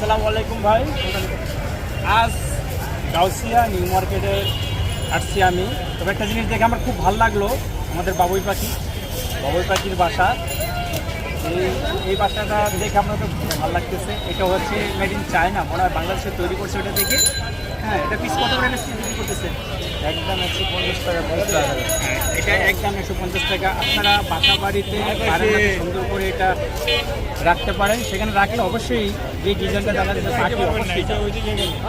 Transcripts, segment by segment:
আসসালামু আলাইকুম ভাই। আজ গাউসিয়া নিউ মার্কেটে আসছি আমি। তবে একটা জিনিস দেখে আমার খুব ভালো লাগলো, আমাদের বাবুই পাখির বাসা। এই বাসাটা দেখে আমরা তো খুব ভালো লাগতেছে। এটা হচ্ছে মেড ইন চায়না, মনে হয় বাংলাদেশে তৈরি করছে ওটা দেখে। হ্যাঁ, এটা পিস কত করে বিক্রি করতেছে? একদম 150 টাকা পিস। এটা একদম 150 টাকা। আপনারা বাসা বাড়িতে সুন্দর করে এটা রাখতে পারেন। সেখানে রাখলে অবশ্যই যে ডিজাইনটা দেখা যাচ্ছে পাখি অবশ্যই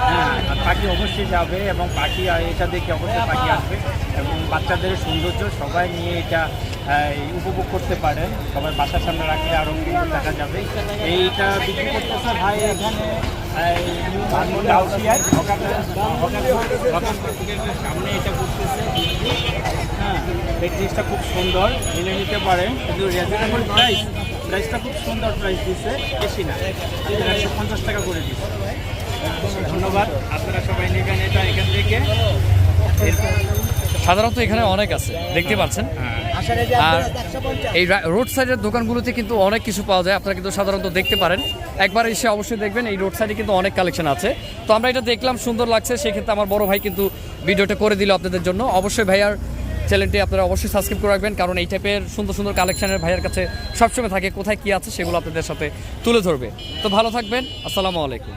হ্যাঁ, পাখি অবশ্যই যাবে এবং পাখি এটা দেখে অবশ্যই পাখি আসবে এবং বাচ্চাদের সৌন্দর্য সবাই নিয়ে এটা উপভোগ করতে পারেন। সবাই বাসার সামনে রাখলে আরও সুন্দর দেখা যাবে। এইটা বিক্রি করতেছে ভাই এখানে সামনে এটা করতেছে। হ্যাঁ, এই জিনিসটা খুব সুন্দর, নিয়ে নিতে পারেন, কিন্তু রিজনেবল প্রাইসটা খুব সুন্দর প্রাইস দিচ্ছে, বেশি না, 150 টাকা করে দিচ্ছে। ধন্যবাদ, আপনারা সবাই নেবেন এটা এখান থেকে। সাধারণত এখানে অনেক আছে, দেখতে পাচ্ছেন। আর এই রোড সাইডের দোকানগুলোতে কিন্তু অনেক কিছু পাওয়া যায়, আপনারা কিন্তু সাধারণত দেখতে পারেন। একবার এসে অবশ্যই দেখবেন, এই রোড সাইডে কিন্তু অনেক কালেকশন আছে। তো আমরা এটা দেখলাম, সুন্দর লাগছে, সেক্ষেত্রে আমার বড় ভাই কিন্তু ভিডিওটা করে দিল আপনাদের জন্য। অবশ্যই ভাইয়ার চ্যানেলটি আপনারা অবশ্যই সাবস্ক্রাইব করে রাখবেন, কারণ এই টাইপের সুন্দর সুন্দর কালেকশনের ভাইয়ার কাছে সবসময় থাকে, কোথায় কী আছে সেগুলো আপনাদের সাথে তুলে ধরবে। তো ভালো থাকবেন, আসসালামু আলাইকুম।